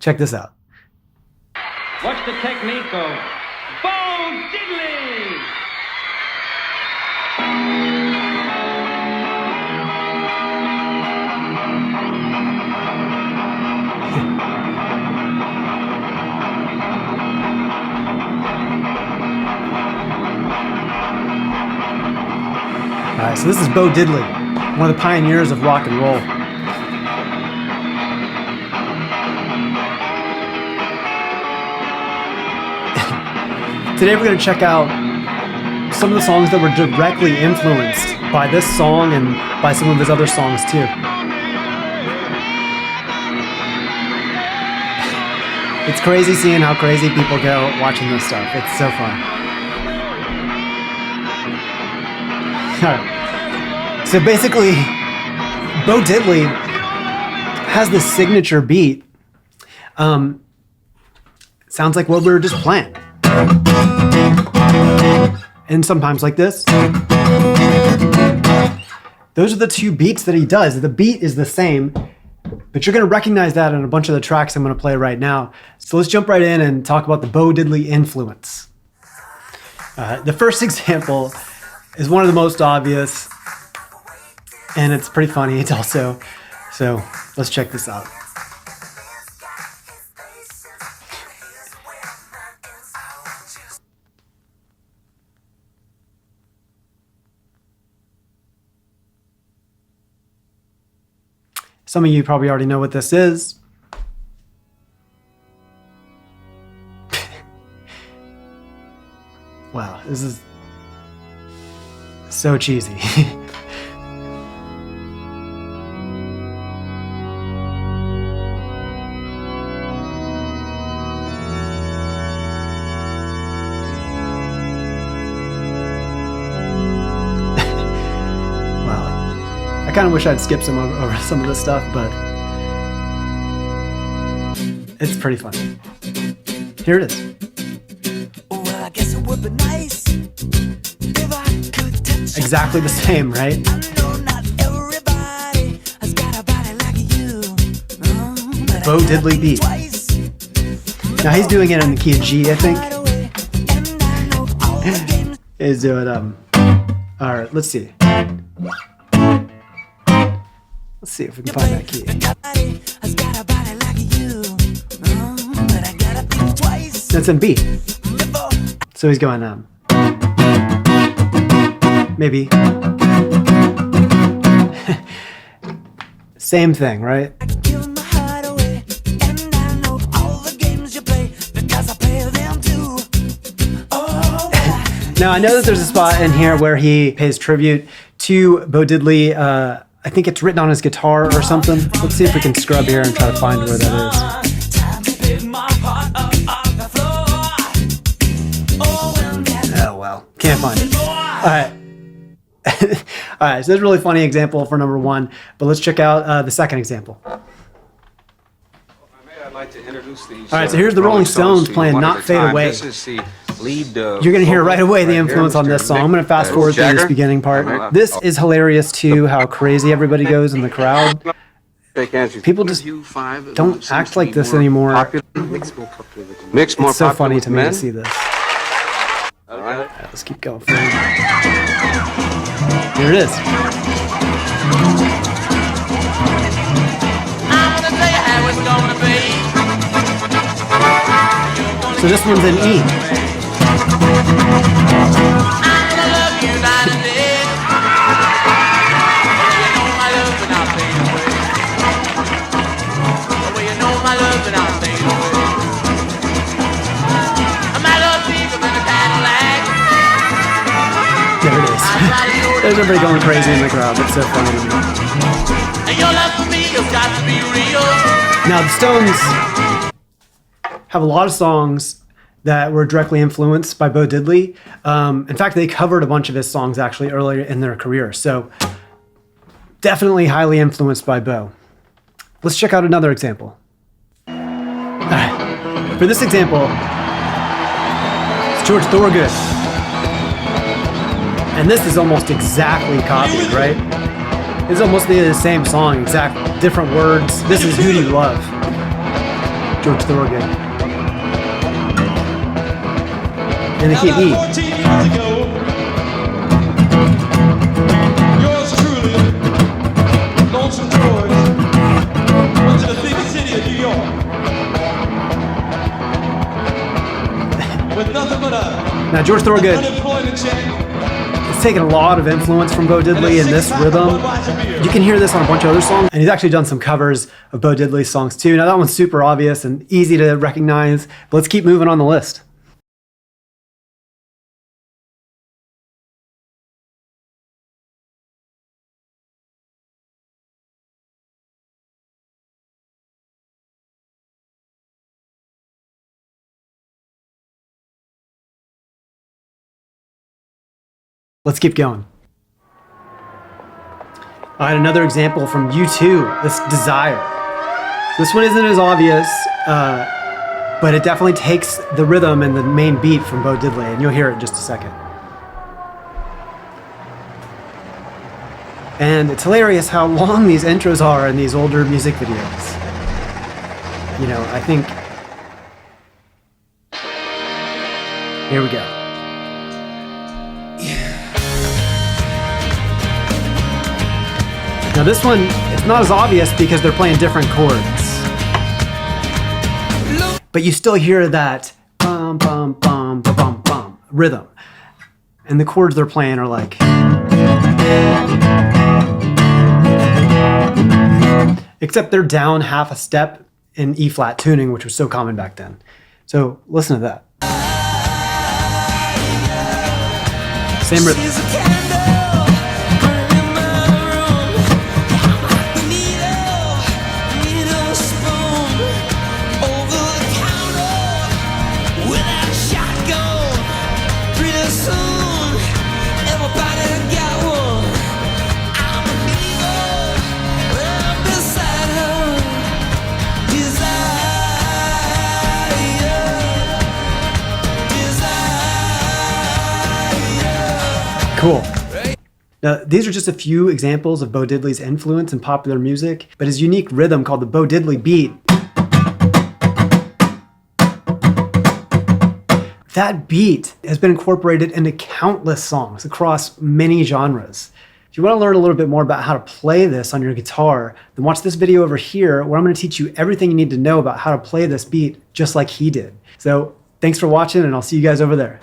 Check this out. What's the technique of Bo Diddley? All right, so this is Bo Diddley, one of the pioneers of rock and roll. Today we're going to check out some of the songs that were directly influenced by this song and by some of his other songs too. It's crazy seeing how crazy people go watching this stuff. It's so fun. All right. So basically, Bo Diddley has this signature beat. Sounds like what we were just playing. And sometimes like this. Those are the two beats that he does. The beat is the same, but you're going to recognize that in a bunch of the tracks I'm going to play right now. So let's jump right in and talk about the Bo Diddley influence. The first example is one of the most obvious, and it's pretty funny. It's also, so let's check this out. Some of you probably already know what this is. Wow, this is so cheesy. I kind of wish I'd skip over some of this stuff, but it's pretty funny. Here it is. Well, I guess it would be nice if I could touch exactly the same, right? I know not everybody has got a body like you. But Bo Diddley beat. twice. Now he's doing it in the key of G, I think. Right away, and I know all the games. He's doing all right, let's see. Let's see if we can find that key. Everybody has got a body like you. But I gotta think twice That's in B. before So he's going maybe. Same thing, right? I give my heart away. And I know all the games you play because I play them too. Oh, Now I know that there's a spot in here where he pays tribute to Bo Diddley. I think it's written on his guitar or something. Let's see if we can scrub here and try to find where that is. Oh well, can't find it. All right. All right, so that's a really funny example for number one, but let's check out the second example. I'd like to introduce these. All right, so here's the Rolling Stones playing Not Fade Away. This is the lead. You're going to hear right away the influence on this song. I'm going to fast forward through this beginning part. This is hilarious too, how crazy everybody goes in the crowd. People just don't act like this anymore. Mix more It's so popular funny with to me men. to see this. All right. Let's keep going. Here it is. So this one's in E. There it is. There's everybody going crazy in the crowd. It's so funny to me. Now the Stones have a lot of songs that were directly influenced by Bo Diddley. In fact, they covered a bunch of his songs actually earlier in their career. So definitely highly influenced by Bo. Let's check out another example. All right. For this example, it's George Thorogood. And this is almost exactly copied, right? It's almost the same song, exact different words. This is Who Do You Love? George Thorogood. And the key E. 14 years ago, yours truly, Lonesome George, went to the big city of New York with nothing but Now, George Thorogood unemployment check. has taken a lot of influence from Bo Diddley in this rhythm. You can hear this on a bunch of other songs, and he's actually done some covers of Bo Diddley's songs too. Now, that one's super obvious and easy to recognize, but let's keep moving on the list. Let's keep going. I had another example from U2, this Desire. This one isn't as obvious, but it definitely takes the rhythm and the main beat from Bo Diddley, and you'll hear it in just a second. And it's hilarious how long these intros are in these older music videos. You know, I think... Here we go. Now this one, it's not as obvious because they're playing different chords. But you still hear that bum, bum, bum, bum, bum, bum rhythm. And the chords they're playing are like... Except they're down half a step in E-flat tuning, which was so common back then. So listen to that. Same rhythm. Cool. Now, these are just a few examples of Bo Diddley's influence in popular music, but his unique rhythm called the Bo Diddley beat. That beat has been incorporated into countless songs across many genres. If you want to learn a little bit more about how to play this on your guitar, then watch this video over here where I'm going to teach you everything you need to know about how to play this beat just like he did. So thanks for watching, and I'll see you guys over there.